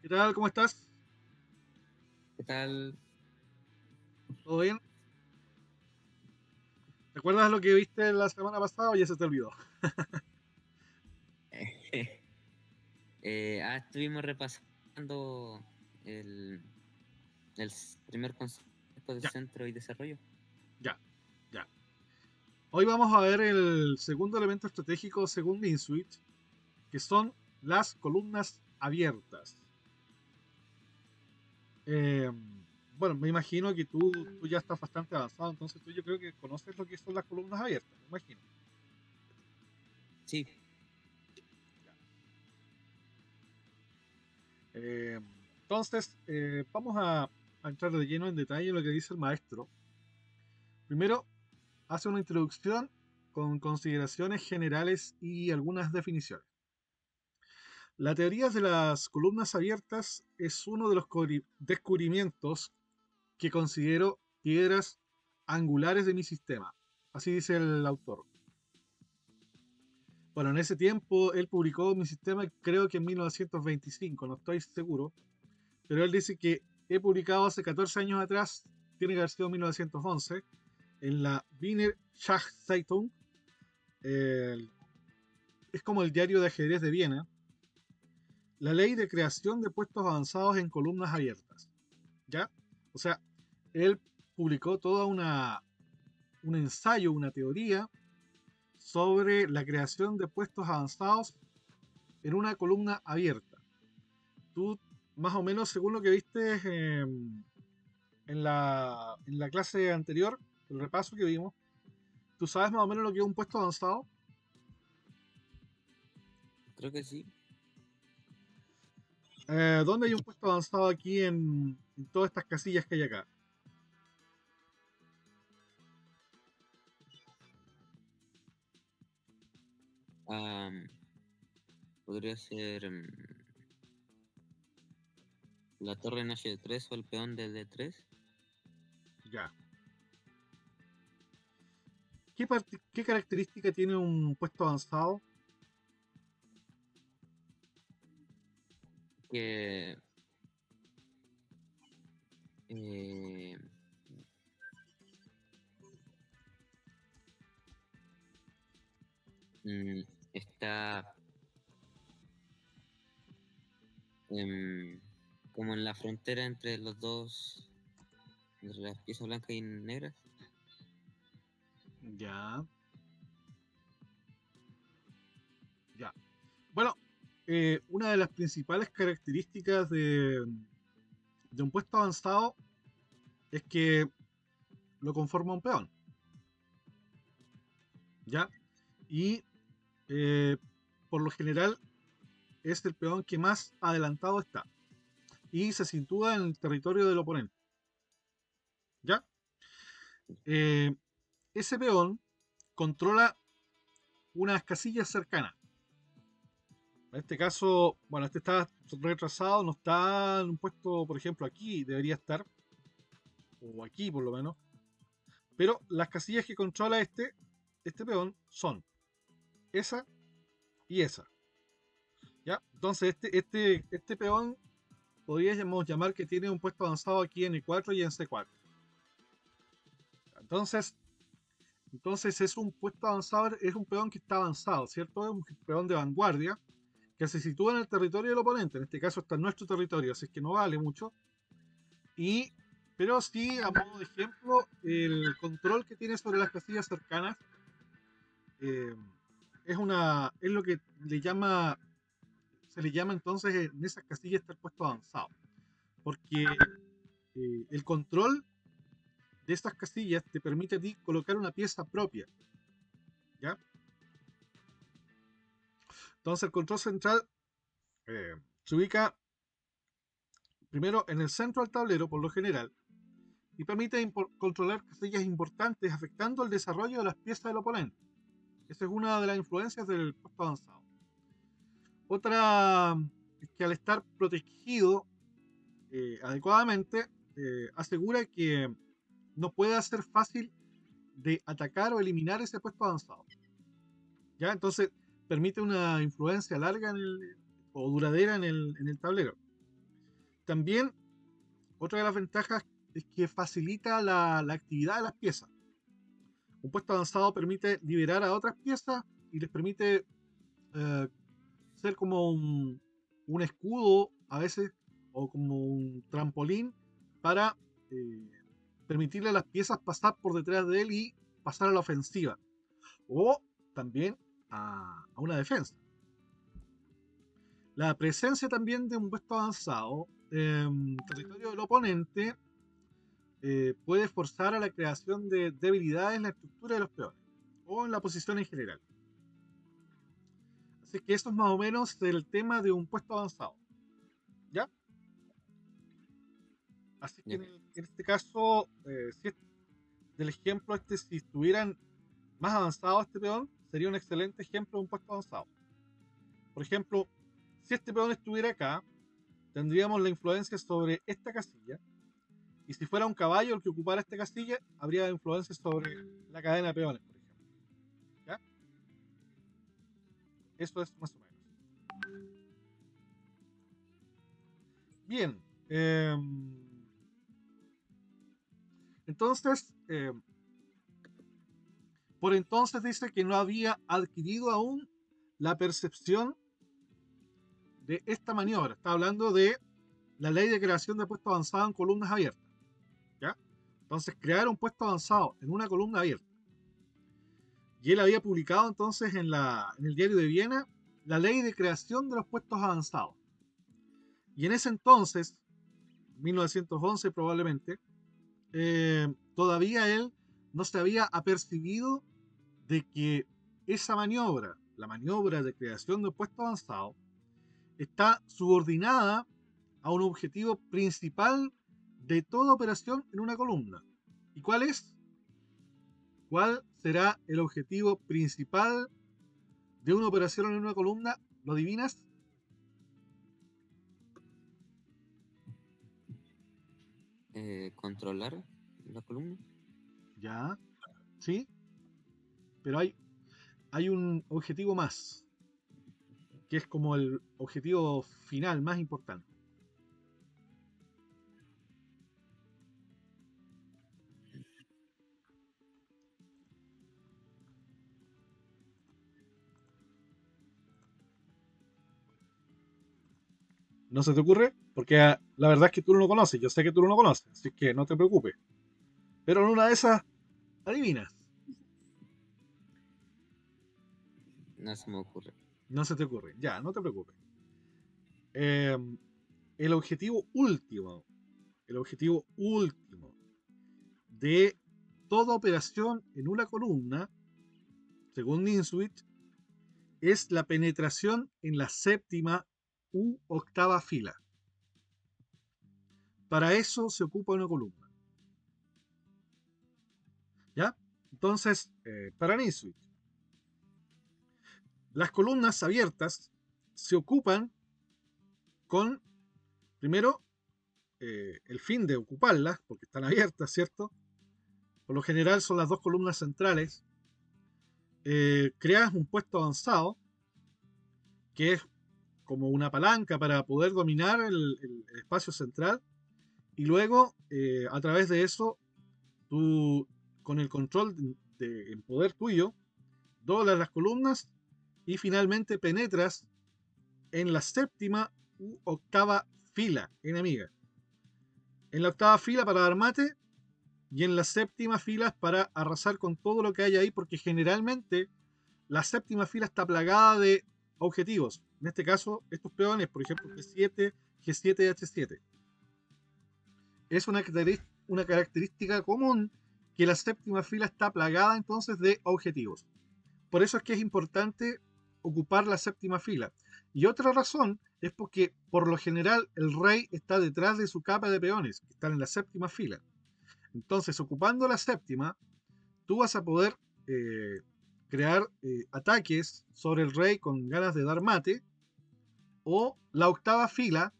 ¿Qué tal? ¿Cómo estás? ¿Qué tal? ¿Todo bien? ¿Te acuerdas lo que viste la semana pasada o ya se te olvidó? Estuvimos repasando el, primer concepto de Ya, centro y desarrollo. ya, ya. Hoy vamos a ver el segundo elemento estratégico según Insuit, que son las columnas abiertas. Eh, bueno, me imagino que tú ya estás bastante avanzado, entonces tú yo creo que conoces lo que son las columnas abiertas, me imagino. Sí, Ya. Entonces, vamos a entrar de lleno en detalle en lo que dice el maestro. Primero, hace una introducción con consideraciones generales y algunas definiciones. La teoría de las columnas abiertas es uno de los descubrimientos que considero piedras angulares de mi sistema. Así dice el autor. Bueno, en ese tiempo él publicó mi sistema, creo que en 1925, no estoy seguro, pero él dice que he publicado hace 14 años atrás, tiene que haber sido 1911, en la Wiener Schachzeitung, el es como el diario de ajedrez de Viena, la ley de creación de puestos avanzados en columnas abiertas. ¿Ya? O sea, él publicó un ensayo, una teoría sobre la creación de puestos avanzados en una columna abierta. Tú, más o menos, según lo que viste en la clase anterior, el repaso que vimos, tú sabes más o menos lo que es un puesto avanzado. creo que sí. ¿Dónde hay un puesto avanzado aquí en todas estas casillas que hay acá? Am, Podría ser la torre en H3 o el peón de D3. Ya. ¿Qué característica tiene un puesto avanzado? Que eh, mm, está em, como en la frontera entre los dos, entre las piezas blancas y negras. Ya, ya. Bueno, una de las principales características de un puesto avanzado es que lo conforma un peón, ¿ya? Y eh, por lo general es el peón que más adelantado está y se sitúa en el territorio del oponente, ¿ya? Eh, Ese peón controla unas casillas cercanas. En este caso, bueno, este está retrasado, no está en un puesto, por ejemplo, aquí debería estar, o aquí por lo menos, pero las casillas que controla este peón son esa y esa, ¿ya? Entonces, este peón podríamos llamar que tiene un puesto avanzado aquí en E4 y en C4. Entonces, entonces es un puesto avanzado, es un peón que está avanzado, ¿cierto? Es un peón de vanguardia que se sitúa en el territorio del oponente. En este caso está en nuestro territorio, así que no vale mucho. Y, pero sí, a modo de ejemplo, el control que tiene sobre las casillas cercanas eh, es lo que se le llama entonces en esas casillas está el puesto avanzado. Porque el control de estas casillas te permite a ti colocar una pieza propia, ¿ya? Entonces el control central se ubica primero en el centro del tablero, por lo general, y permite controlar casillas importantes afectando el desarrollo de las piezas del oponente. Esa es una de las influencias del puesto avanzado. Otra es que al estar protegido adecuadamente, asegura que no puede ser fácil de atacar o eliminar ese puesto avanzado. ¿Ya? Entonces permite una influencia larga o duradera en el tablero. también, otra de las ventajas es que facilita la actividad de las piezas. Un puesto avanzado permite liberar a otras piezas y les permite eh, ser como un escudo a veces o como un trampolín para eh, permitirle a las piezas pasar por detrás de él y pasar a la ofensiva o también a una defensa. La presencia también de un puesto avanzado en territorio del oponente puede forzar a la creación de debilidades en la estructura de los peones o en la posición en general. Así que eso es más o menos el tema de un puesto avanzado. ¿Ya? Así que Ya. en este caso, si del ejemplo si estuvieran más avanzado este peón, sería un excelente ejemplo de un puesto avanzado. Por ejemplo, si este peón estuviera acá, tendríamos la influencia sobre esta casilla. Y si fuera un caballo el que ocupara esta casilla, habría influencia sobre la cadena de peones, por ejemplo. ¿Ya? Eso es más o menos. Bien. Entonces, por entonces dice que no había adquirido aún la percepción de esta maniobra. Está hablando de la ley de creación de puestos avanzados en columnas abiertas. ¿Ya? Entonces, crear un puesto avanzado en una columna abierta. Y él había publicado entonces en el diario de Viena la ley de creación de los puestos avanzados. Y en ese entonces, 1911 probablemente, todavía él no se había apercibido de que esa maniobra, la maniobra de creación de un puesto avanzado, está subordinada a un objetivo principal de toda operación en una columna. ¿Y cuál es? ¿Cuál será el objetivo principal de una operación en una columna? ¿Lo adivinas? Controlar la columna. Ya, sí, pero hay un objetivo más, que es como el objetivo final más importante. ¿No se te ocurre? Porque la verdad es que tú no lo conoces, yo sé que tú no lo conoces, así que no te preocupes. Pero en una de esas, adivinas, No se me ocurre. no se te ocurre, ya, no te preocupes. Eh, el objetivo último, el objetivo último de toda operación en una columna, según Ninswitch, es la penetración en la séptima u octava fila. Para eso se ocupa una columna. ¿Ya? Entonces, para Ninswitch, las columnas abiertas se ocupan con, primero, el fin de ocuparlas, porque están abiertas, ¿cierto? Por lo general son las dos columnas centrales. Creas un puesto avanzado, que es como una palanca para poder dominar el espacio central, y luego, a través de eso, tú, con el control en poder tuyo, doblas las columnas y finalmente penetras en la séptima u octava fila enemiga. En la octava fila para dar mate y en la séptima fila para arrasar con todo lo que hay ahí, porque generalmente la séptima fila está plagada de objetivos. En este caso, estos peones, por ejemplo, G7, G7 y H7. Es una característica común que la séptima fila está plagada entonces de objetivos. Por eso es que es importante ocupar la séptima fila. Y otra razón es porque por lo general el rey está detrás de su capa de peones, que están en la séptima fila. Entonces, ocupando la séptima, tú vas a poder crear ataques sobre el rey con ganas de dar mate. O la octava fila,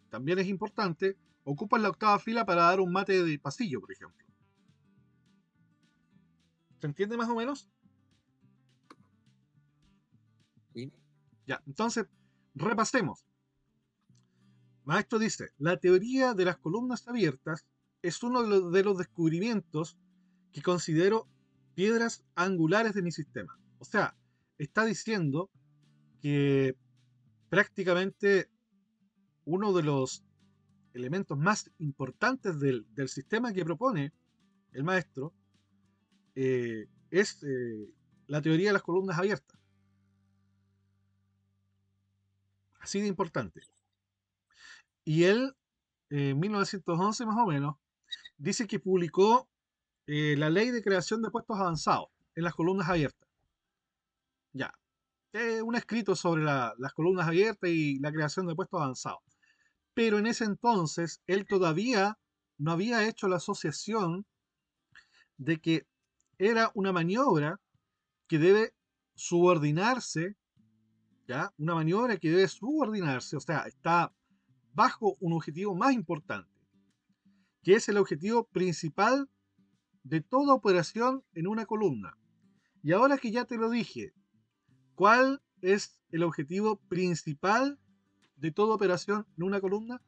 también es importante, ocupas la octava fila para dar un mate de pasillo, por ejemplo. ¿Se entiende más o menos? ¿Sí? Ya, entonces, repasemos. Maestro dice, la teoría de las columnas abiertas es uno de los descubrimientos que considero piedras angulares de mi sistema. O sea, está diciendo que prácticamente uno de los elementos más importantes del sistema que propone el maestro es la teoría de las columnas abiertas. Así de importante. Y él, en 1911 más o menos, dice que publicó la ley de creación de puestos avanzados en las columnas abiertas. Ya. Un escrito sobre las columnas abiertas y la creación de puestos avanzados. Pero en ese entonces él todavía no había hecho la asociación de que era una maniobra que debe subordinarse, ¿ya? Una maniobra que debe subordinarse, o sea, está bajo un objetivo más importante, que es el objetivo principal de toda operación en una columna. Y ahora que ya te lo dije, ¿cuál es el objetivo principal de toda operación en una columna?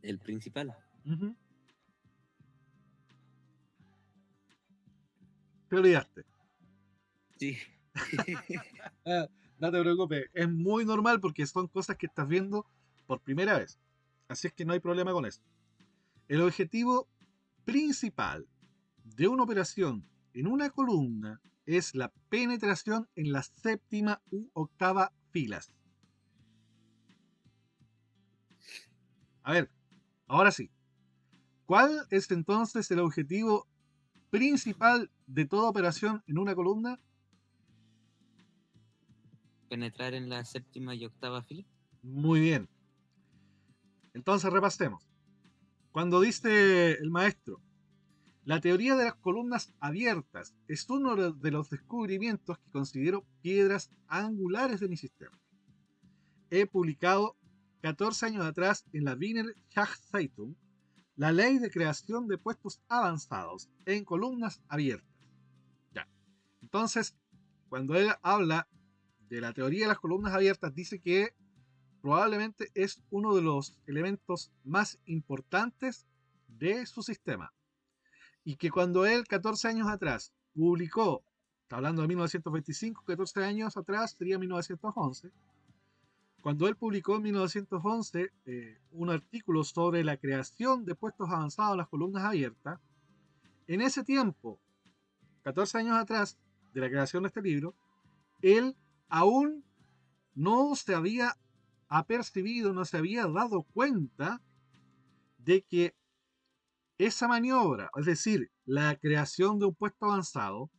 El principal. Ujú. Te olvidaste. Sí. No te preocupes, es muy normal porque son cosas que estás viendo por primera vez. Así es que no hay problema con eso. El objetivo principal de una operación en una columna es la penetración en la séptima u octava filas. A ver, ahora sí. ¿Cuál es entonces el objetivo principal de toda operación en una columna? Penetrar en la séptima y octava fila. Muy bien. Entonces repasemos. Cuando dice el maestro, la teoría de las columnas abiertas es uno de los descubrimientos que considero piedras angulares de mi sistema. He publicado 14 años atrás en la Wiener Schachzeitung la ley de creación de puestos avanzados en columnas abiertas. Ya. Entonces, cuando él habla de la teoría de las columnas abiertas, dice que probablemente es uno de los elementos más importantes de su sistema. Y que cuando él, 14 años atrás, publicó, está hablando de 1925, 14 años atrás sería 1911, cuando él publicó en 1911 un artículo sobre la creación de puestos avanzados en las columnas abiertas, en ese tiempo, 14 años atrás de la creación de este libro, él aún no se había apercibido, no se había dado cuenta de que esa maniobra, es decir, la creación de un puesto avanzado,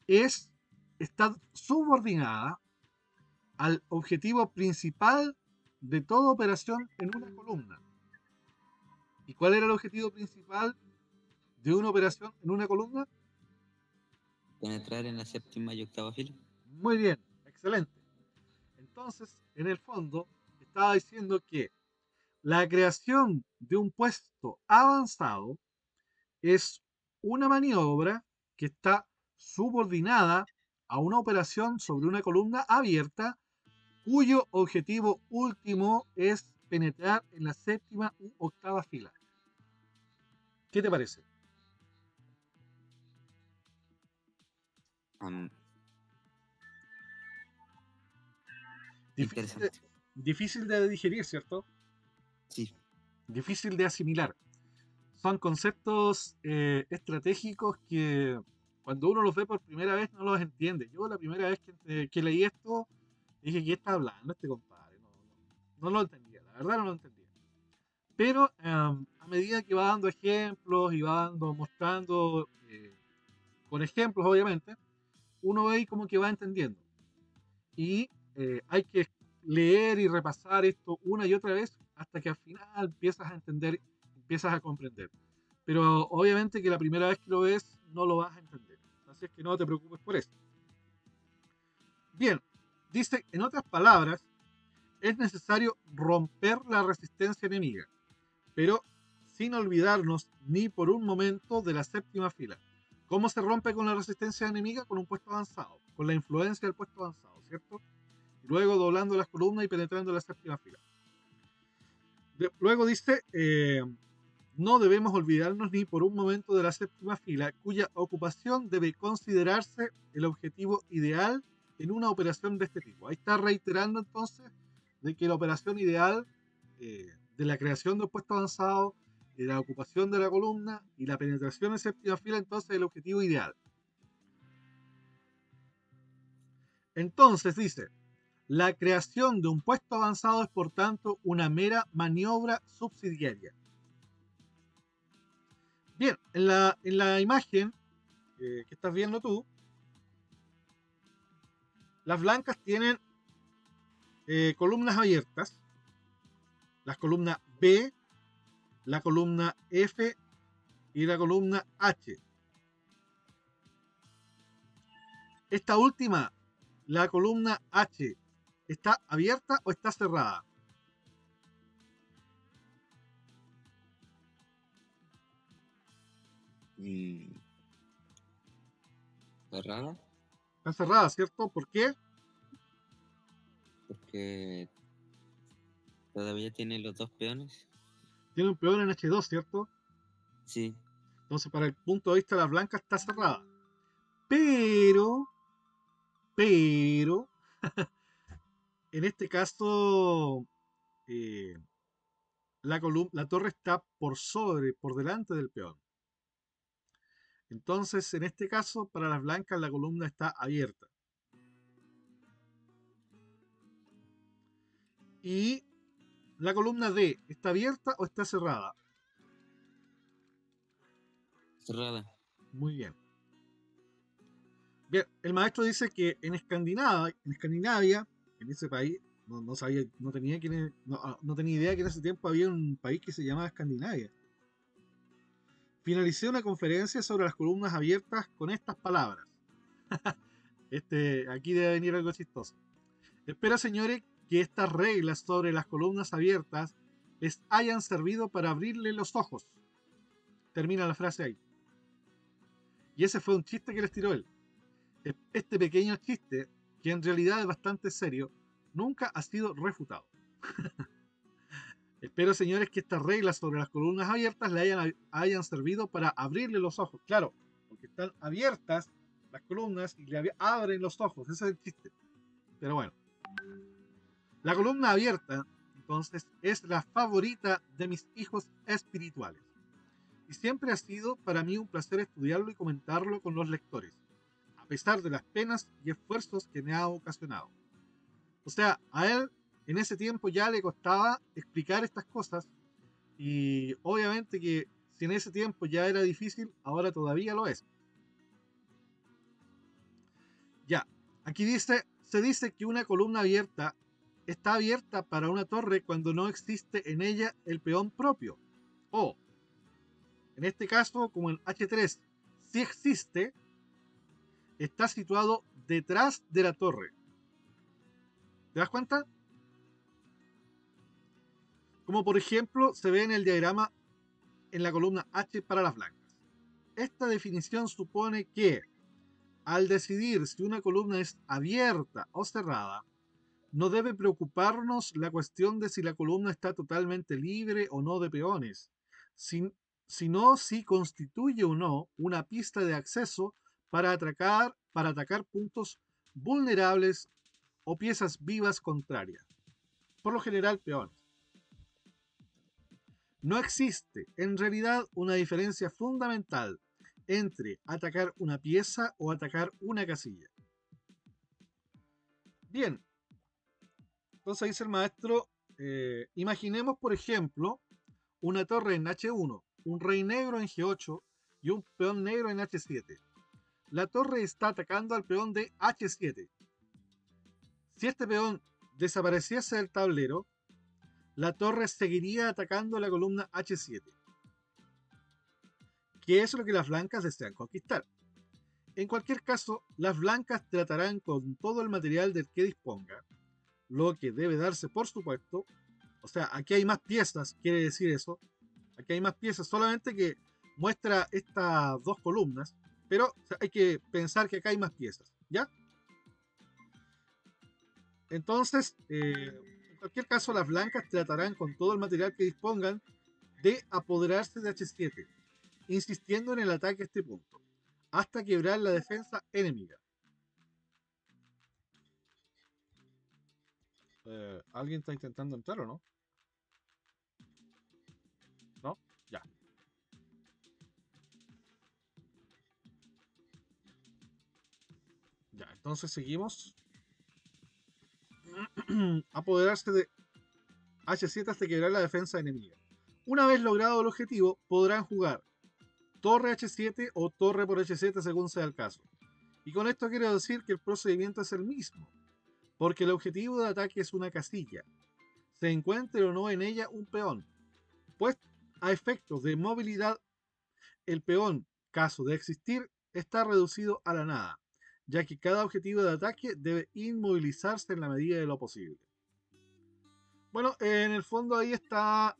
está subordinada al objetivo principal de toda operación en una columna. ¿Y cuál era el objetivo principal de una operación en una columna? Penetrar en la séptima y octava fila. Muy bien, excelente. Entonces, en el fondo, estaba diciendo que la creación de un puesto avanzado es una maniobra que está subordinada a una operación sobre una columna abierta cuyo objetivo último es penetrar en la séptima u octava fila. ¿Qué te parece? Um, Difícil de, interesante. difícil de digerir, ¿cierto? Sí. Difícil de asimilar. Son conceptos estratégicos que cuando uno los ve por primera vez no los entiende. Yo la primera vez que leí esto dije, ¿qué está hablando este compadre? No lo entendía, la verdad no lo entendía. Pero a medida que va dando ejemplos y va dando, mostrando con ejemplos obviamente, uno ve como que va entendiendo. Y hay que leer y repasar esto una y otra vez hasta que al final empiezas a entender, empiezas a comprender. Pero obviamente que la primera vez que lo ves no lo vas a entender. Así es que no te preocupes por eso. Bien, dice, en otras palabras, es necesario romper la resistencia enemiga, pero sin olvidarnos ni por un momento de la séptima fila. ¿Cómo se rompe con la resistencia enemiga? Con un puesto avanzado, con la influencia del puesto avanzado, ¿cierto? luego doblando las columnas y penetrando la séptima fila. Luego dice, no debemos olvidarnos ni por un momento de la séptima fila, cuya ocupación debe considerarse el objetivo ideal en una operación de este tipo. Ahí está reiterando entonces de que la operación ideal de la creación de un puesto avanzado, de la ocupación de la columna y la penetración en séptima fila, entonces es el objetivo ideal. Entonces dice, la creación de un puesto avanzado es por tanto una mera maniobra subsidiaria. Bien, en la imagen que estás viendo tú, las blancas tienen columnas abiertas, las columnas B, la columna F y la columna H. Esta última, la columna H, ¿está abierta o está cerrada? Cerrada, Está cerrada, ¿cierto? ¿Por qué? porque todavía tiene los dos peones. Tiene un peón en H2, ¿cierto? Sí, Entonces, para el punto de vista de las blancas, está cerrada. Pero, en este caso, eh, la torre está por delante del peón. Entonces, en este caso, para las blancas, la columna está abierta. Y la columna D, ¿está abierta o está cerrada? cerrada. Muy bien. Bien, el maestro dice que en Escandinavia, en ese país, no sabía, no tenía no tenía idea que en ese tiempo había un país que se llamaba Escandinavia. Finalicé una conferencia sobre las columnas abiertas con estas palabras. Aquí debe venir algo chistoso. Espero, señores, que estas reglas sobre las columnas abiertas les hayan servido para abrirle los ojos. Termina la frase ahí. Y ese fue un chiste que les tiró él. Este pequeño chiste, que en realidad es bastante serio, nunca ha sido refutado. Espero, señores, que estas reglas sobre las columnas abiertas le hayan servido para abrirle los ojos. Claro, porque están abiertas las columnas y le abren los ojos. Ese es el chiste. Pero bueno. La columna abierta, entonces, es la favorita de mis hijos espirituales. Y siempre ha sido para mí un placer estudiarlo y comentarlo con los lectores, a pesar de las penas y esfuerzos que me ha ocasionado. O sea, a él en ese tiempo ya le costaba explicar estas cosas y obviamente que si en ese tiempo ya era difícil, ahora todavía lo es. Ya, aquí se dice que una columna abierta está abierta para una torre cuando no existe en ella el peón propio. O, en este caso, como en H3 sí existe, está situado detrás de la torre. ¿Te das cuenta? Como por ejemplo se ve en el diagrama en la columna H para las blancas. Esta definición supone que, al decidir si una columna es abierta o cerrada, no debe preocuparnos la cuestión de si la columna está totalmente libre o no de peones, sino si constituye o no una pista de acceso para atacar puntos vulnerables o piezas vivas contrarias, por lo general peones. No existe en realidad una diferencia fundamental entre atacar una pieza o atacar una casilla. Bien, entonces dice el maestro, imaginemos por ejemplo una torre en H1, un rey negro en G8 y un peón negro en H7. La torre está atacando al peón de H7. Si este peón desapareciese del tablero, la torre seguiría atacando la columna H7, que es lo que las blancas desean conquistar. En cualquier caso, las blancas tratarán con todo el material del que disponga, lo que debe darse por supuesto. O sea, aquí hay más piezas, quiere decir eso. Aquí hay más piezas, solamente que muestra estas dos columnas, pero o sea, hay que pensar que acá hay más piezas, ¿ya? Entonces, en cualquier caso, las blancas tratarán con todo el material que dispongan de apoderarse de H7, insistiendo en el ataque a este punto, hasta quebrar la defensa enemiga. ¿Alguien está intentando entrar o no? ¿No? Ya. Ya, entonces seguimos. Apoderarse de H7 hasta quebrar la defensa enemiga. Una vez logrado el objetivo, podrán jugar torre H7 o torre por H7 según sea el caso. Y con esto quiero decir que el procedimiento es el mismo, porque el objetivo de ataque es una casilla, se encuentre o no en ella un peón. Pues a efectos de movilidad, el peón, caso de existir, está reducido a la nada, ya que cada objetivo de ataque debe inmovilizarse en la medida de lo posible. Bueno, en el fondo ahí está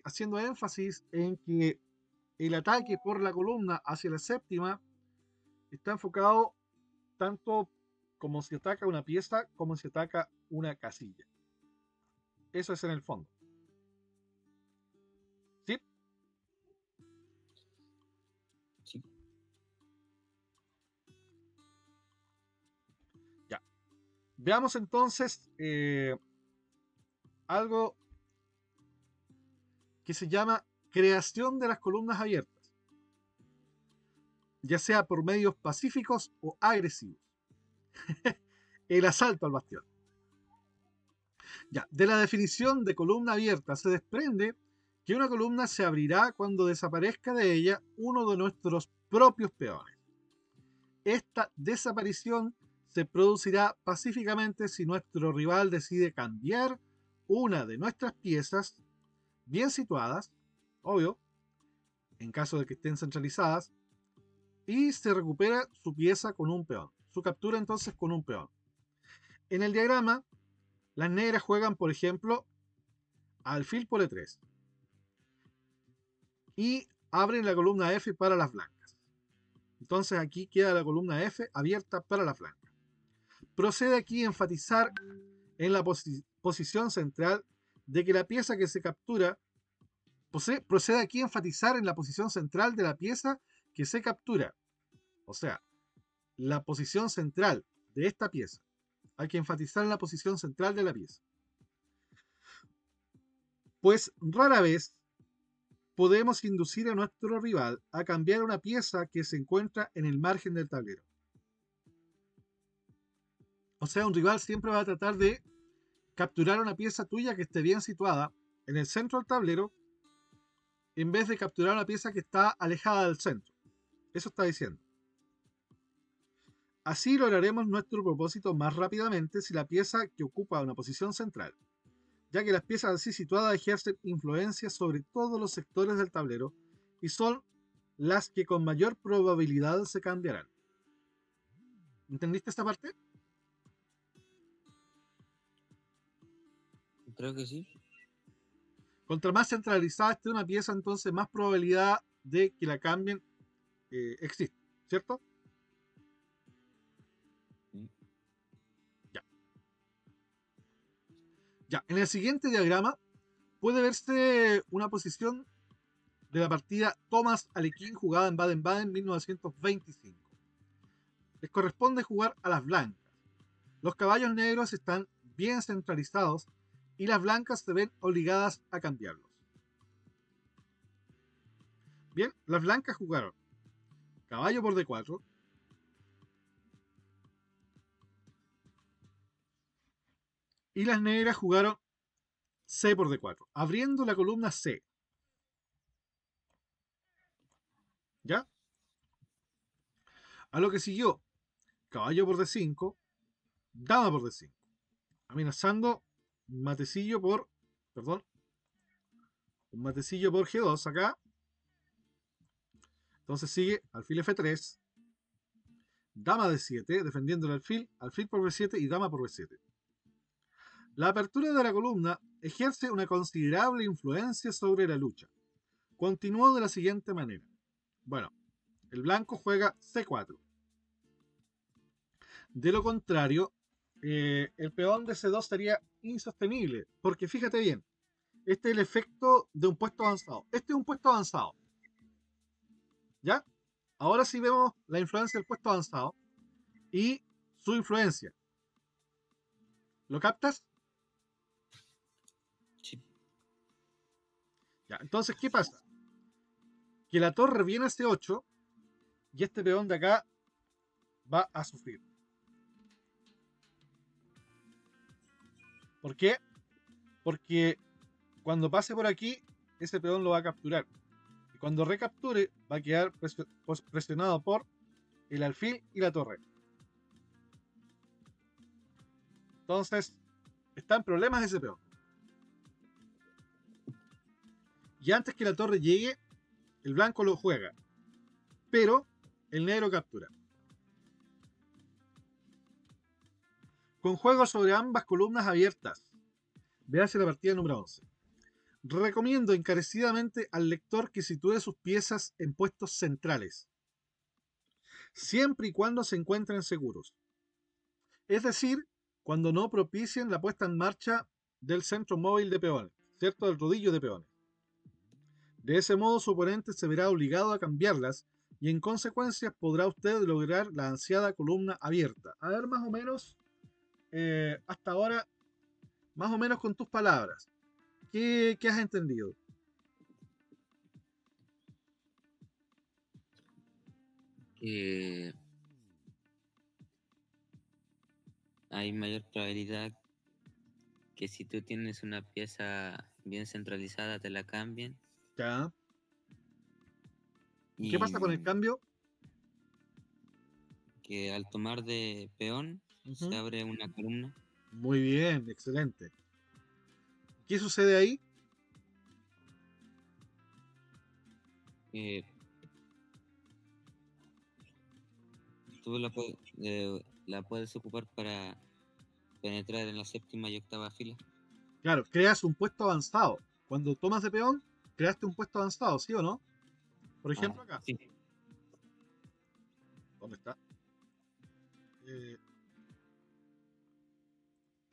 haciendo énfasis en que el ataque por la columna hacia la séptima está enfocado tanto como si ataca una pieza como si ataca una casilla. Eso es en el fondo. ¿Sí? Sí. Ya. Veamos entonces algo que se llama creación de las columnas abiertas, ya sea por medios pacíficos o agresivos. El asalto al bastión. Ya, de la definición de columna abierta se desprende que una columna se abrirá cuando desaparezca de ella uno de nuestros propios peones. Esta desaparición se producirá pacíficamente si nuestro rival decide cambiar una de nuestras piezas bien situadas, obvio, en caso de que estén centralizadas, y se recupera su pieza con un peón. Su captura entonces con un peón. En el diagrama, las negras juegan, por ejemplo, alfil por E3 y abren la columna F para las blancas. Entonces aquí queda la columna F abierta para las blancas. Procede aquí a enfatizar en la posición central de que la pieza que se captura, procede aquí a enfatizar en la posición central de la pieza que se captura. O sea, la posición central de esta pieza. Hay que enfatizar en la posición central de la pieza. Pues rara vez podemos inducir a nuestro rival a cambiar una pieza que se encuentra en el margen del tablero. O sea, un rival siempre va a tratar de capturar una pieza tuya que esté bien situada en el centro del tablero en vez de capturar una pieza que está alejada del centro. Eso está diciendo. Así lograremos nuestro propósito más rápidamente si la pieza que ocupa una posición central, ya que las piezas así situadas ejercen influencia sobre todos los sectores del tablero y son las que con mayor probabilidad se cambiarán. ¿Entendiste esta parte? Creo que sí. Contra más centralizada esté una pieza, entonces más probabilidad de que la cambien existe, ¿cierto? Sí. Ya. Ya, en el siguiente diagrama puede verse una posición de la partida Thomas Alekhine jugada en Baden-Baden 1925. Les corresponde jugar a las blancas. Los caballos negros están bien centralizados y las blancas se ven obligadas a cambiarlos. Bien, las blancas jugaron caballo por D4, y las negras jugaron C por D4, abriendo la columna C. ¿Ya? A lo que siguió caballo por D5, dama por D5, amenazando un matecillo por, perdón, un matecillo por G2 acá. Entonces sigue alfil F3, dama D7, defendiendo el alfil por B7 y dama por B7. La apertura de la columna ejerce una considerable influencia sobre la lucha. Continuó de la siguiente manera. Bueno, el blanco juega C4. De lo contrario, el peón de C2 sería insostenible. Porque fíjate bien, este es el efecto de un puesto avanzado. Este es un puesto avanzado, ¿ya? Ahora sí vemos la influencia del puesto avanzado y su influencia. ¿Lo captas? Sí. Ya, entonces, ¿qué pasa? Que la torre viene a C8 y este peón de acá va a sufrir. ¿Por qué? Porque cuando pase por aquí, ese peón lo va a capturar. Y cuando recapture, va a quedar presionado por el alfil y la torre. Entonces, está en problemas ese peón. Y antes que la torre llegue, el blanco lo juega. Pero el negro captura. Con juego sobre ambas columnas abiertas. Véase la partida número 11. Recomiendo encarecidamente al lector que sitúe sus piezas en puestos centrales, siempre y cuando se encuentren seguros. Es decir, cuando no propicien la puesta en marcha del centro móvil de peones, ¿cierto? Del rodillo de peones. De ese modo su oponente se verá obligado a cambiarlas y en consecuencia podrá usted lograr la ansiada columna abierta. A ver, más o menos, hasta ahora, más o menos con tus palabras, ¿qué has entendido? Que hay mayor probabilidad que si tú tienes una pieza bien centralizada te la cambien. ¿Ya? ¿Y qué Y pasa con el cambio? que al tomar de peón se Ujú. abre una columna. Muy bien, excelente. ¿Qué sucede ahí? eh, Tú la puedes ocupar para penetrar en la séptima y octava fila. Claro, creas un puesto avanzado. Cuando tomas de peón, creaste un puesto avanzado, ¿sí o no? Por Ah, ejemplo, acá. sí. ¿Dónde está? Eh,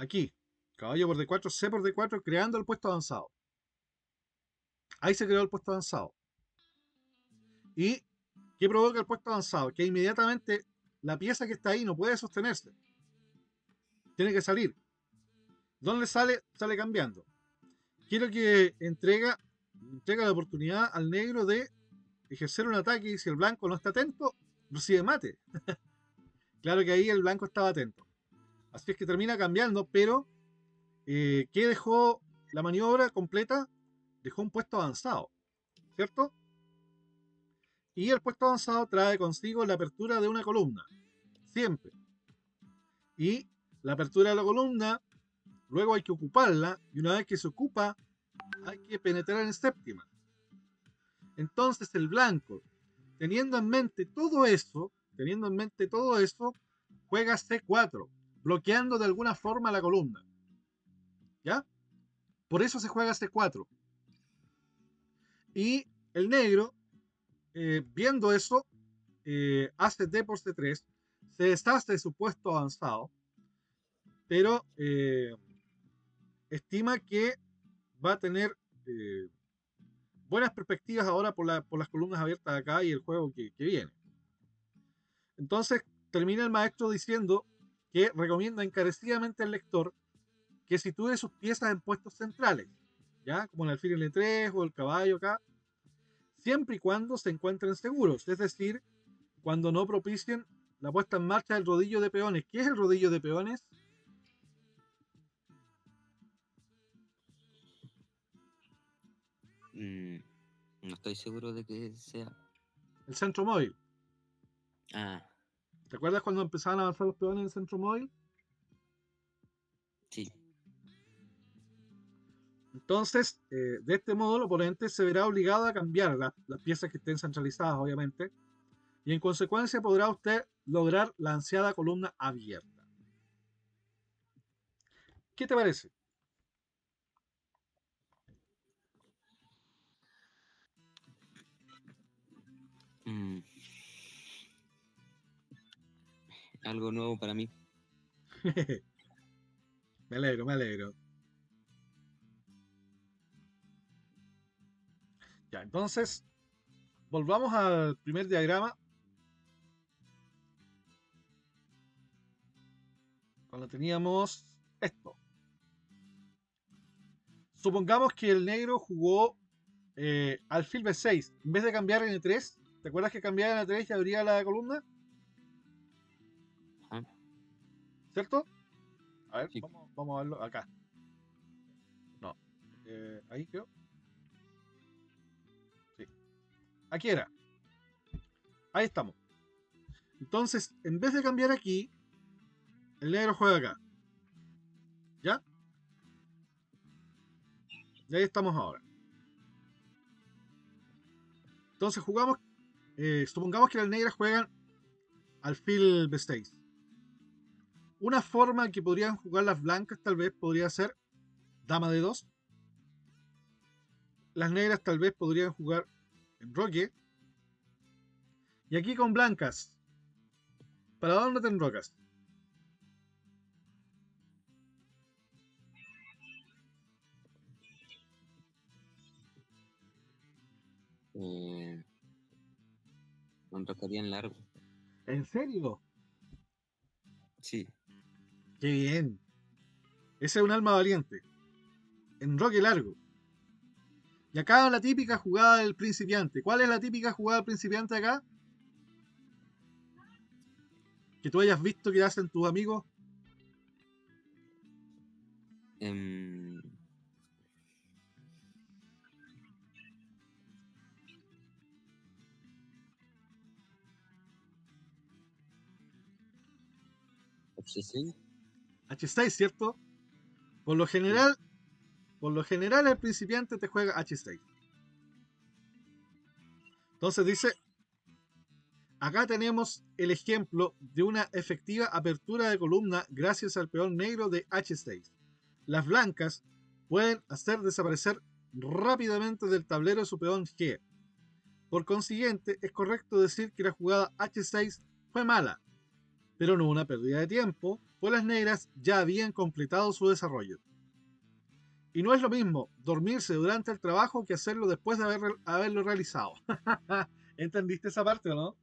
Aquí. Caballo por D4, C por D4, creando el puesto avanzado. Ahí se creó el puesto avanzado. ¿Y qué provoca el puesto avanzado? Que inmediatamente la pieza que está ahí no puede sostenerse. Tiene que salir. ¿Dónde sale? Sale cambiando. Quiero que entrega la oportunidad al negro de ejercer un ataque y si el blanco no está atento, recibe mate. Claro que ahí el blanco estaba atento. Así es que termina cambiando, pero ¿qué dejó la maniobra completa? Dejó un puesto avanzado, ¿cierto? Y el puesto avanzado trae consigo la apertura de una columna, siempre. Y la apertura de la columna, luego hay que ocuparla, y una vez que se ocupa, hay que penetrar en séptima. Entonces el blanco, teniendo en mente todo eso, juega C4, bloqueando de alguna forma la columna. ¿Ya? Por eso se juega C4. Y el negro, viendo eso, hace D por C3, se deshace de su puesto avanzado, pero estima que va a tener eh, buenas perspectivas ahora por las columnas abiertas acá y el juego que viene. Entonces termina el maestro diciendo que recomienda encarecidamente al lector que sitúe sus piezas en puestos centrales, ¿ya? Como el alfil L3 o el caballo acá, siempre y cuando se encuentren seguros, es decir, cuando no propicien la puesta en marcha del rodillo de peones. ¿Qué es el rodillo de peones? Mm, no estoy seguro de que sea. El centro móvil. Ah, ¿Te acuerdas cuando empezaban a avanzar los peones en el centro móvil? sí. Entonces, de este modo, el oponente se verá obligado a cambiar las piezas que estén centralizadas, obviamente, y en consecuencia podrá usted lograr la ansiada columna abierta. ¿Qué te parece? Mm, algo nuevo para mí. Me alegro, me alegro. Ya, entonces, volvamos al primer diagrama. Cuando teníamos esto. Supongamos que el negro jugó alfil B6. En vez de cambiar en E3, ¿te acuerdas que cambiaba en E3 y abría la columna? Ajá, ¿Cierto? A ver, sí. vamos a verlo acá. No. Ahí creo. Sí. Aquí era. Ahí estamos. Entonces, en vez de cambiar aquí, el negro juega acá. ¿Ya? Y ahí estamos ahora. Entonces jugamos. Supongamos que las negras juegan alfil B6. Una forma que podrían jugar las blancas tal vez podría ser dama de 2. Las negras tal vez podrían jugar enroque. Y aquí con blancas, ¿para dónde te enrocas? Eh, me tocaría en largo. ¿En serio? Sí. ¡Qué bien! Ese es un alma valiente. Enroque largo. Y acá la típica jugada del principiante. ¿Cuál es la típica jugada del principiante acá? Que tú hayas visto que hacen tus amigos. Em, H6. H6, ¿cierto? Por lo Sí. general, por lo general el principiante te juega H6. Entonces dice, acá tenemos el ejemplo de una efectiva apertura de columna gracias al peón negro de H6. Las blancas pueden hacer desaparecer rápidamente del tablero su peón G. Por consiguiente, es correcto decir que la jugada H6 fue mala, pero no una pérdida de tiempo, pues las negras ya habían completado su desarrollo. Y no es lo mismo dormirse durante el trabajo que hacerlo después de haberlo realizado. ¿Entendiste esa parte o no?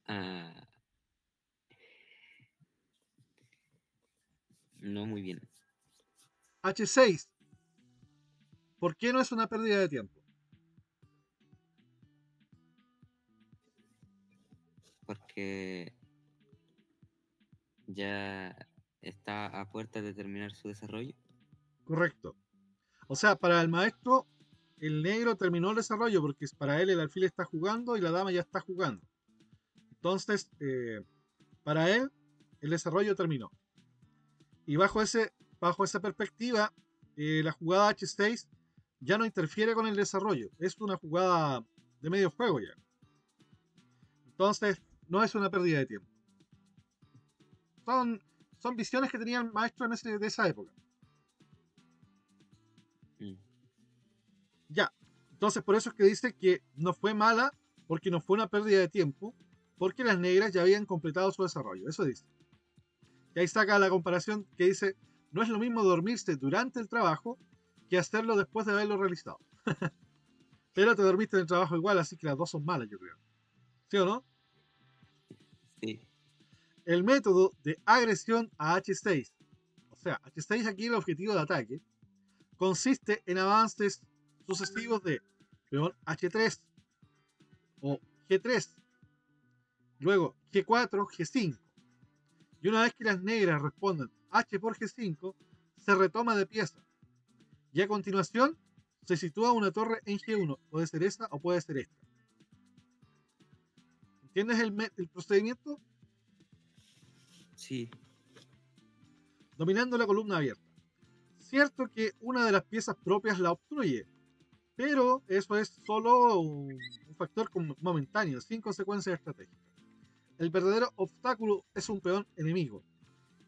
Ah, no muy bien. H6, ¿por qué no es una pérdida de tiempo? Porque ya está a puerta de terminar su desarrollo. Correcto. O sea, para el maestro, el negro terminó el desarrollo porque para él el alfil está jugando y la dama ya está jugando. Entonces, para él, el desarrollo terminó. Y bajo esa perspectiva, la jugada H6 ya no interfiere con el desarrollo. Es una jugada de medio juego ya. Entonces, no es una pérdida de tiempo. Son, son visiones que tenía el maestro de esa época. Mm. Ya. Entonces, por eso es que dice que no fue mala, porque no fue una pérdida de tiempo, porque las negras ya habían completado su desarrollo. Eso dice. Y ahí saca la comparación que dice, no es lo mismo dormirse durante el trabajo que hacerlo después de haberlo realizado. Pero te dormiste en el trabajo igual, así que las dos son malas, yo creo. ¿Sí o no? Sí. El método de agresión a H6, o sea, H6 aquí el objetivo de ataque, consiste en avances sucesivos de peón H3 o G3, luego G4, G5. Y una vez que las negras respondan H por G5, se retoma de pieza. Y a continuación se sitúa una torre en G1. Puede ser esta o puede ser esta. ¿Entiendes el procedimiento? Sí. Dominando la columna abierta. Cierto que una de las piezas propias la obstruye, pero eso es solo un factor momentáneo, sin consecuencias estratégicas. El verdadero obstáculo es un peón enemigo,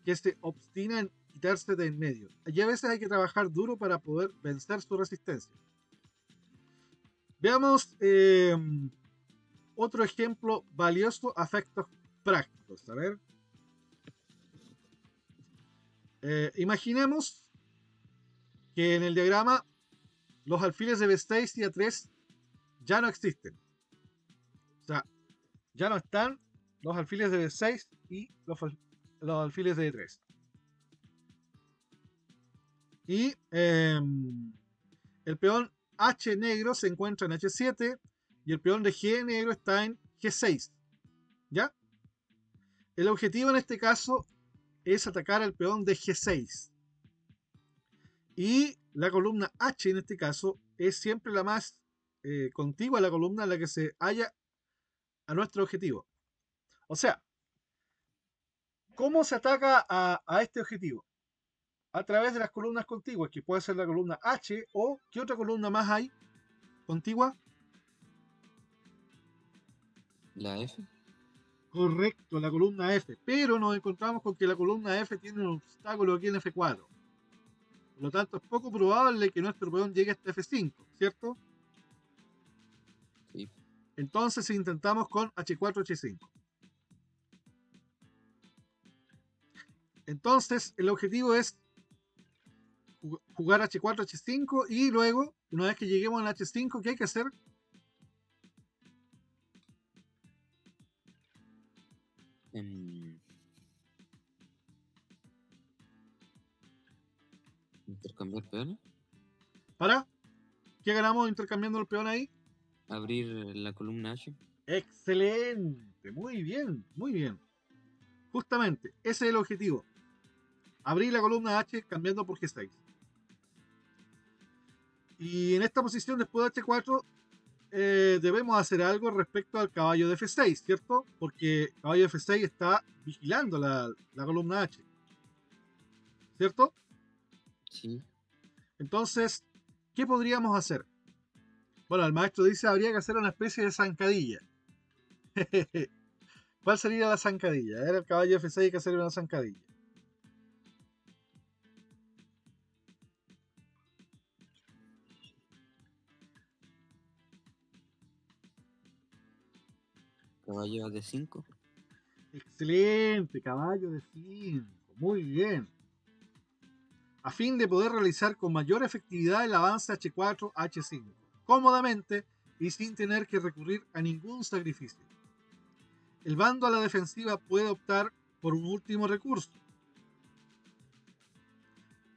que se obstina en quitarse de en medio. Y a veces hay que trabajar duro para poder vencer su resistencia. Veamos otro ejemplo valioso a efectos prácticos. A ver. Imaginemos que en el diagrama los alfiles de B6 y A3 ya no existen. O sea, ya no están los alfiles de B6 y los alfiles de E3. Y el peón H negro se encuentra en H7 y el peón de G negro está en G6. ¿Ya? El objetivo en este caso es atacar al peón de G6. Y la columna H en este caso es siempre la más contigua a la columna en la que se halla a nuestro objetivo. O sea, ¿cómo se ataca a este objetivo? A través de las columnas contiguas, que puede ser la columna H o ¿qué otra columna más hay contigua? La F. Correcto, la columna F. Pero nos encontramos con que la columna F tiene un obstáculo aquí en F4. Por lo tanto, es poco probable que nuestro peón llegue hasta F5, ¿cierto? Sí. Entonces intentamos con H4, H5. Entonces, el objetivo es jugar H4, H5 y luego, una vez que lleguemos al H5, ¿qué hay que hacer? Intercambiar peones. ¿Para? ¿Qué ganamos intercambiando el peón ahí? Abrir la columna H. Excelente, muy bien, muy bien. Justamente, ese es el objetivo. Abrir la columna H cambiando por G6. Y en esta posición, después de H4, debemos hacer algo respecto al caballo de F6, ¿cierto? Porque el caballo de F6 está vigilando la columna H, ¿cierto? Sí. Entonces, ¿qué podríamos hacer? Bueno, el maestro dice habría que hacer una especie de zancadilla. ¿Cuál sería la zancadilla? Era el caballo F6, hay que hacer una zancadilla. Caballo a D5. Excelente, caballo de 5. Muy bien. A fin de poder realizar con mayor efectividad el avance H4 a H5, cómodamente y sin tener que recurrir a ningún sacrificio. El bando a la defensiva puede optar por un último recurso,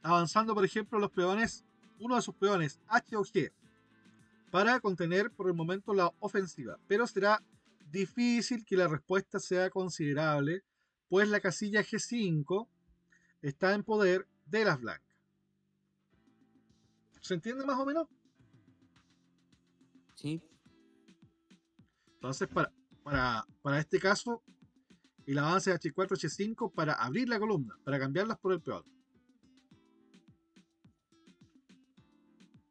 avanzando por ejemplo los peones, uno de sus peones H o G, para contener por el momento la ofensiva, pero será difícil que la respuesta sea considerable, pues la casilla G5 está en poder de las blancas. ¿Se entiende más o menos? Sí. Entonces, para este caso, el avance de H4, H5 para abrir la columna, para cambiarlas por el peón.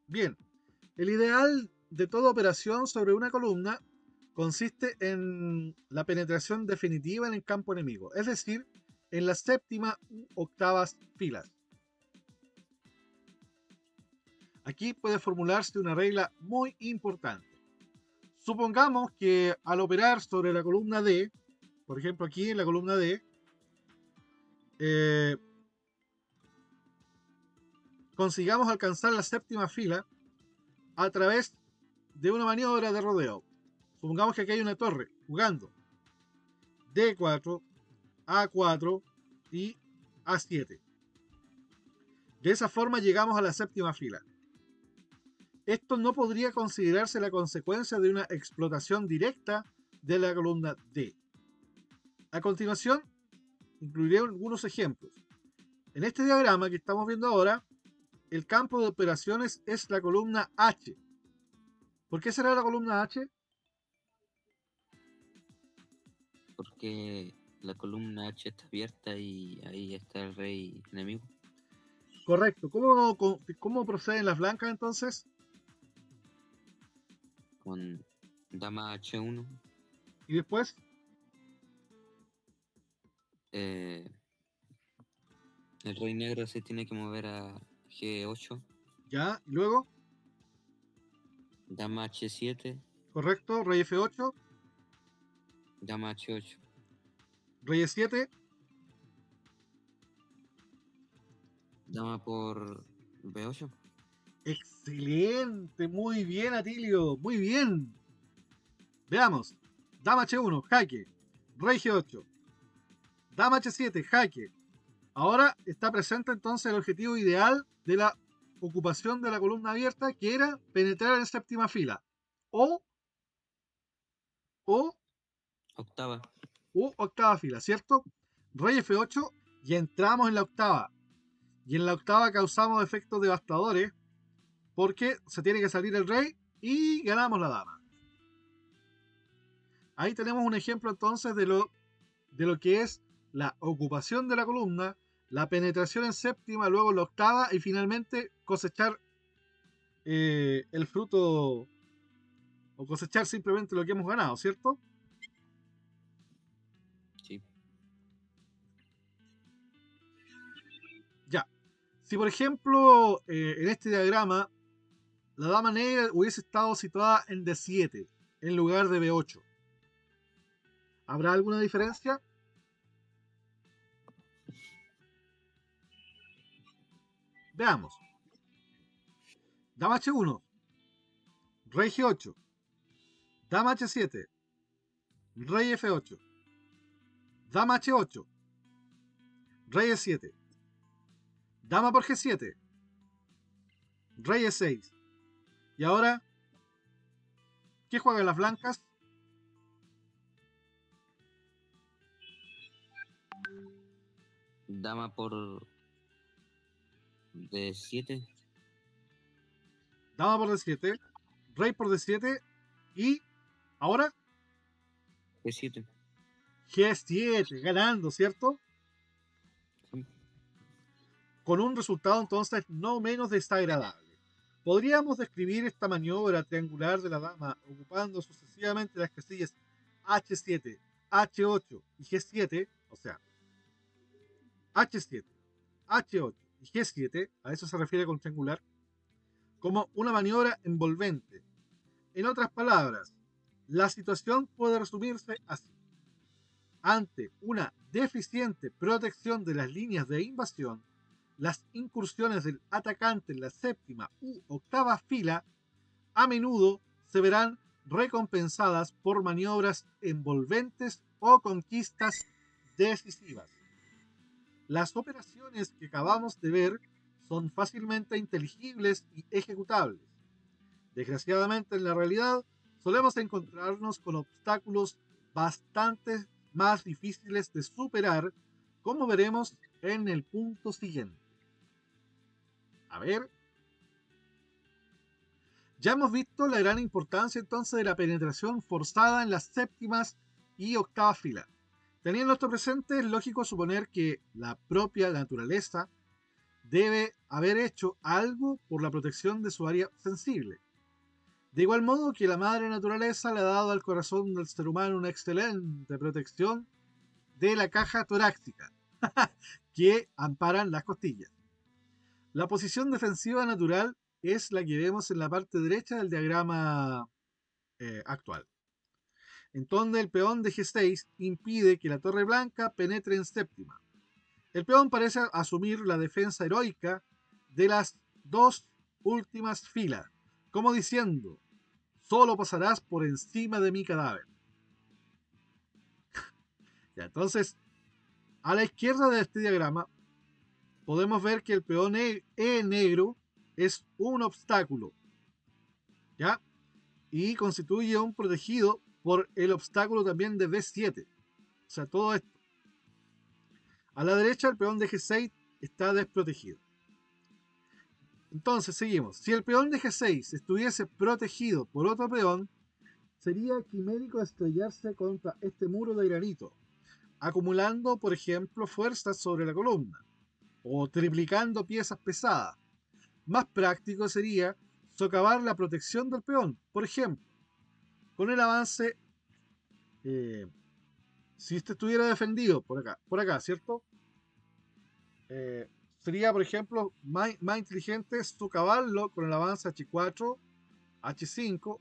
Bien, el ideal de toda operación sobre una columna consiste en la penetración definitiva en el campo enemigo, es decir, en las séptima u octavas filas. Aquí puede formularse una regla muy importante. Supongamos que al operar sobre la columna D, por ejemplo aquí en la columna D, consigamos alcanzar la séptima fila a través de una maniobra de rodeo. Supongamos que aquí hay una torre jugando D4, A4 y A7. De esa forma llegamos a la séptima fila. Esto no podría considerarse la consecuencia de una explotación directa de la columna D. A continuación, incluiré algunos ejemplos. En este diagrama que estamos viendo ahora, el campo de operaciones es la columna H. ¿Por qué será la columna H? Porque la columna H está abierta y ahí está el rey enemigo. Correcto. ¿Cómo proceden las blancas entonces? Con dama H1. Y después, El rey negro se tiene que mover a G8. ya, y luego, Dama H7. correcto, rey F8, Dama H8. rey E7, Dama por B8. Excelente, muy bien, Atilio, muy bien. Veamos. Dama H1, jaque. Rey G8. Dama H7, jaque. Ahora está presente entonces el objetivo ideal de la ocupación de la columna abierta, que era penetrar en séptima fila. O, o, Octava. o octava fila, ¿cierto? Rey F8 y entramos en la octava. Y en la octava causamos efectos devastadores porque se tiene que salir el rey y ganamos la dama. Ahí tenemos un ejemplo entonces de lo que es la ocupación de la columna, la penetración en séptima, luego en la octava y finalmente cosechar el fruto o cosechar simplemente lo que hemos ganado, ¿cierto? Sí. Ya. Si por ejemplo en este diagrama la dama negra hubiese estado situada en D7 en lugar de B8, ¿habrá alguna diferencia? Veamos. Dama H1, Rey G8, Dama H7, Rey F8, Dama H8, Rey E7, Dama por G7, Rey E6. Y ahora, ¿qué juegan las blancas? Dama por D7. Dama por D7, Rey por D7 y ahora G7. G7, ganando, ¿cierto? Sí. Con un resultado entonces no menos desagradable. Podríamos describir esta maniobra triangular de la dama ocupando sucesivamente las casillas H7, H8 y G7, o sea, H7, H8 y G7, a eso se refiere con triangular, como una maniobra envolvente. En otras palabras, la situación puede resumirse así. Ante una deficiente protección de las líneas de invasión, las incursiones del atacante en la séptima u octava fila a menudo se verán recompensadas por maniobras envolventes o conquistas decisivas. Las operaciones que acabamos de ver son fácilmente inteligibles y ejecutables. Desgraciadamente, en la realidad, solemos encontrarnos con obstáculos bastante más difíciles de superar, como veremos en el punto siguiente. A ver, ya hemos visto la gran importancia entonces de la penetración forzada en las séptimas y octavas filas. Teniendo esto presente, es lógico suponer que la propia naturaleza debe haber hecho algo por la protección de su área sensible. De igual modo que la madre naturaleza le ha dado al corazón del ser humano una excelente protección de la caja torácica, que amparan las costillas. La posición defensiva natural es la que vemos en la parte derecha del diagrama actual, en donde el peón de G6 impide que la torre blanca penetre en séptima. El peón parece asumir la defensa heroica de las dos últimas filas, como diciendo, solo pasarás por encima de mi cadáver. Ya, entonces, a la izquierda de este diagrama, podemos ver que el peón E negro es un obstáculo, ¿ya? Y constituye un protegido por el obstáculo también de B7. O sea, todo esto. A la derecha, el peón de G6 está desprotegido. Entonces, seguimos. Si el peón de G6 estuviese protegido por otro peón, sería quimérico estrellarse contra este muro de granito, acumulando, por ejemplo, fuerzas sobre la columna, o triplicando piezas pesadas. Más práctico sería socavar la protección del peón, por ejemplo, con el avance, eh, si este estuviera defendido por acá, ¿cierto? Sería, por ejemplo, más inteligente socavarlo con el avance H4, H5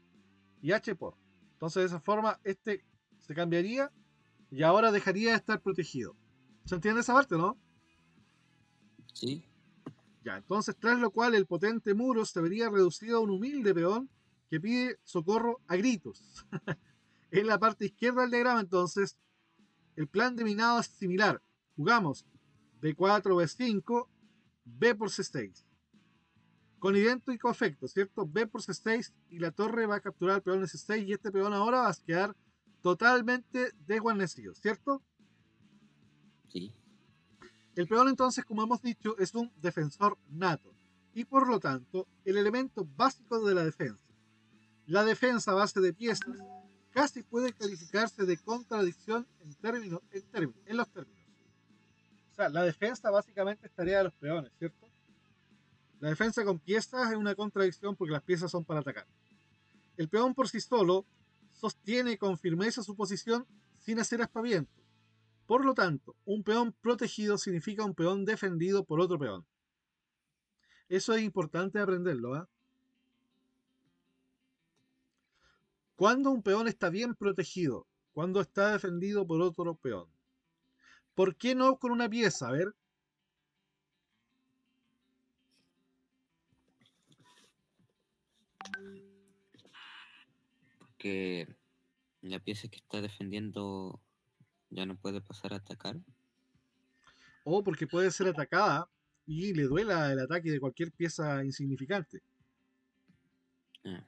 y H por. Entonces, de esa forma, este se cambiaría y ahora dejaría de estar protegido. ¿Se entiende esa parte, no? Sí. Ya, entonces, tras lo cual el potente muro se vería reducido a un humilde peón que pide socorro a gritos. En la parte izquierda del diagrama, entonces, el plan de minado es similar. Jugamos B4, B5, B por C6. Con idéntico efecto, ¿cierto? B por C6 y la torre va a capturar al peón C6 y este peón ahora va a quedar totalmente desguarnecido, ¿cierto? Sí. El peón entonces, como hemos dicho, es un defensor nato y por lo tanto el elemento básico de la defensa. La defensa a base de piezas casi puede calificarse de contradicción en los términos. O sea, la defensa básicamente es tarea de los peones, ¿cierto? La defensa con piezas es una contradicción porque las piezas son para atacar. El peón por sí solo sostiene con firmeza su posición sin hacer aspavientos. Por lo tanto, un peón protegido significa un peón defendido por otro peón. Eso es importante aprenderlo, ¿eh? Cuando un peón está bien protegido, cuando está defendido por otro peón. ¿Por qué no con una pieza? A ver, Porque la pieza que está defendiendo ya no puede pasar a atacar. o porque puede ser atacada y le duela el ataque de cualquier pieza insignificante. Ah,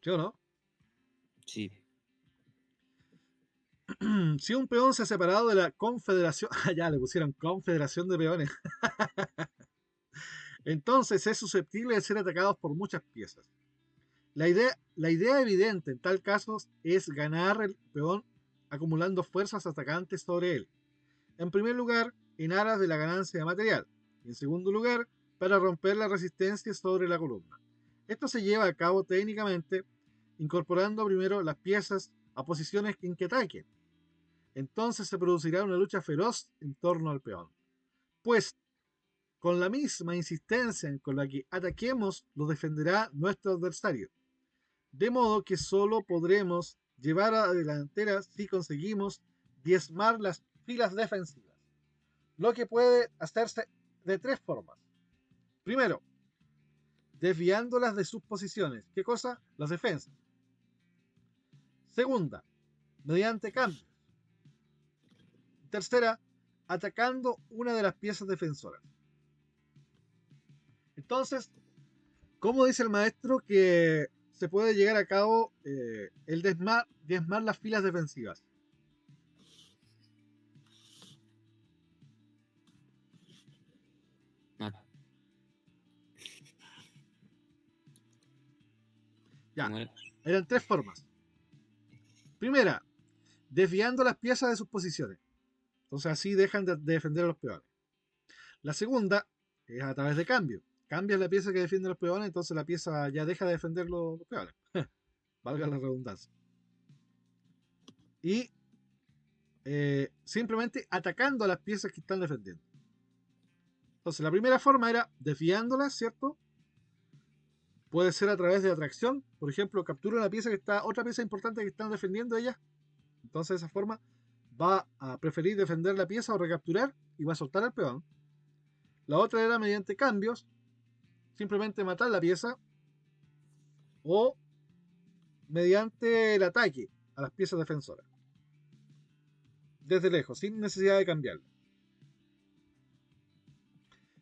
¿Sí o no? sí. Si un peón se ha separado de la confederación, ya le pusieron confederación de peones, entonces es susceptible de ser atacado por muchas piezas. La idea evidente en tal caso es ganar el peón acumulando fuerzas atacantes sobre él. En primer lugar, en aras de la ganancia de material. Y en segundo lugar, para romper la resistencia sobre la columna. Esto se lleva a cabo técnicamente incorporando primero las piezas a posiciones en que ataquen. Entonces se producirá una lucha feroz en torno al peón. Pues con la misma insistencia con la que ataquemos, lo defenderá nuestro adversario. De modo que solo podremos llevar a la delantera si conseguimos diezmar las filas defensivas. Lo que puede hacerse de tres formas. Primero, desviándolas de sus posiciones. ¿Qué cosa? Las defensas. Segunda, mediante cambios. Tercera, atacando una de las piezas defensoras. Entonces, ¿cómo dice el maestro que se puede llegar a cabo el diezmar las filas defensivas? Ah, Ya, ¿cómo era? eran tres formas. Primera, desviando las piezas de sus posiciones. Entonces así dejan de defender a los peones. La segunda es a través de cambio. Cambias la pieza que defiende a los peones, entonces la pieza ya deja de defender los peones. Valga la redundancia. Y simplemente atacando a las piezas que están defendiendo. Entonces la primera forma era desviándolas, ¿cierto? Puede ser a través de atracción. Por ejemplo, captura una pieza que está, otra pieza importante que están defendiendo ellas. Entonces de esa forma va a preferir defender la pieza o recapturar y va a soltar al peón. La otra era mediante cambios, simplemente matar la pieza o mediante el ataque a las piezas defensoras. Desde lejos, sin necesidad de cambiarla.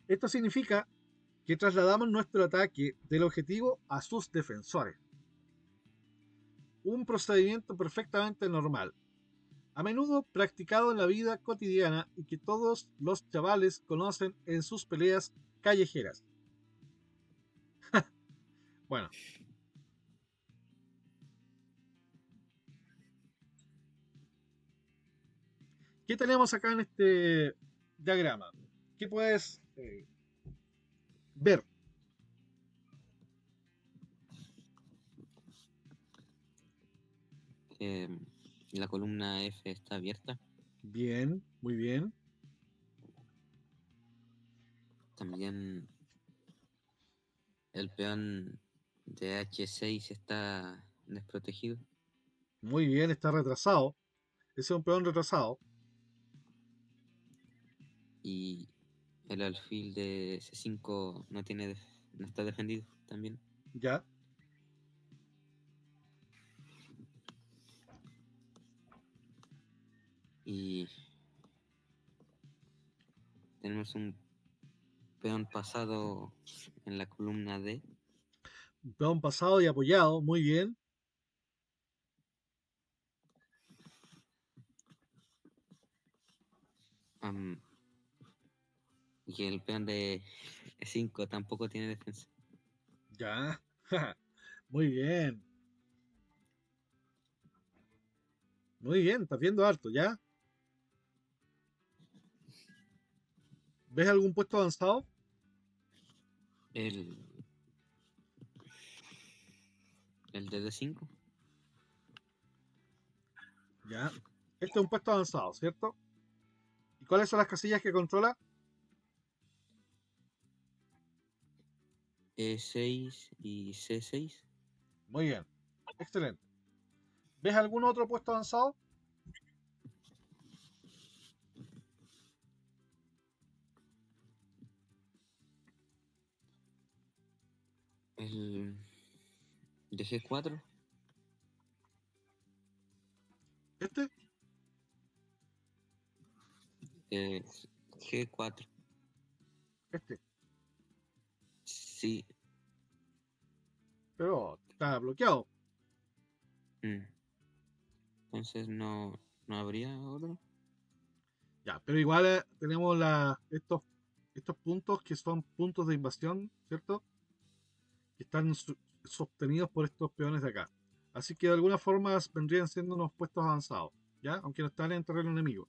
Esto significa que trasladamos nuestro ataque del objetivo a sus defensores. Un procedimiento perfectamente normal, a menudo practicado en la vida cotidiana y que todos los chavales conocen en sus peleas callejeras. Bueno, ¿qué tenemos acá en este diagrama? ¿Qué puedes ver? Eh, la columna F está abierta. Bien, muy bien. También el peón de H6 está desprotegido. Muy bien, está retrasado. Ese es un peón retrasado. Y El alfil de C5 no está defendido también. Ya. Y tenemos un peón pasado en la columna D. Peón pasado y apoyado, muy bien. am, y el peón de E5 tampoco tiene defensa. Ya. Muy bien. Muy bien, estás viendo harto, ¿ya? ¿Ves algún puesto avanzado? El, el de D5. Ya. Este es un puesto avanzado, ¿cierto? ¿Y cuáles son las casillas que controla? E6 y C6. Muy bien. Excelente. ¿Ves algún otro puesto avanzado? El de G4. Este, eh, G4. este. Sí. Pero está bloqueado. mm, Entonces no habría otro. Ya, pero igual tenemos estos puntos que son puntos de invasión, ¿cierto? Que están sostenidos por estos peones de acá. Así que de alguna forma vendrían siendo unos puestos avanzados, ¿ya? Aunque no están en terreno enemigo.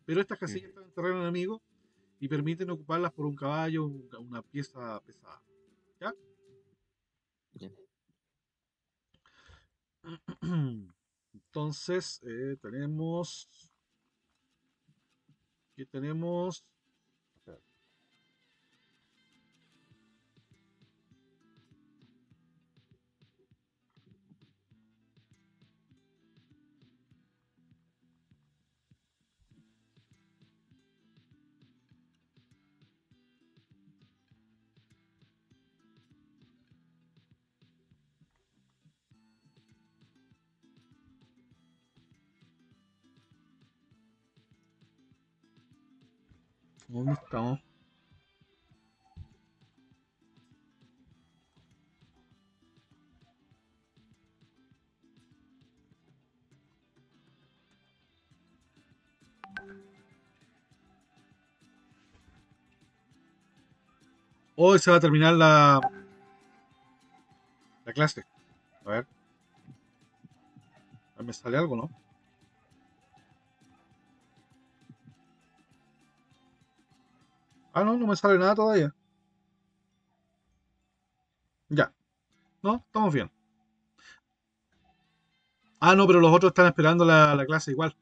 Pero estas Mm, casillas están en terreno enemigo y permiten ocuparlas por un caballo, una pieza pesada, ¿ya? ya. Entonces, tenemos. Aquí tenemos. ¿Dónde estamos? Hoy se va a terminar la clase. A ver, me sale algo, ¿no? Ah, no, no me sale nada todavía. Ya, no, estamos bien. Ah, no, pero los otros están esperando la clase igual.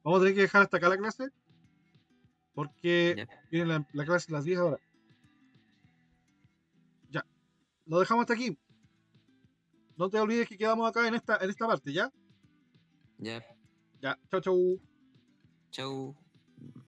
Vamos a tener que dejar hasta acá la clase porque Ya. viene la clase a las 10 horas. Ya, lo dejamos hasta aquí. No te olvides que quedamos acá en esta parte, ¿ya? Ya. Ya, chau, chau. Chau.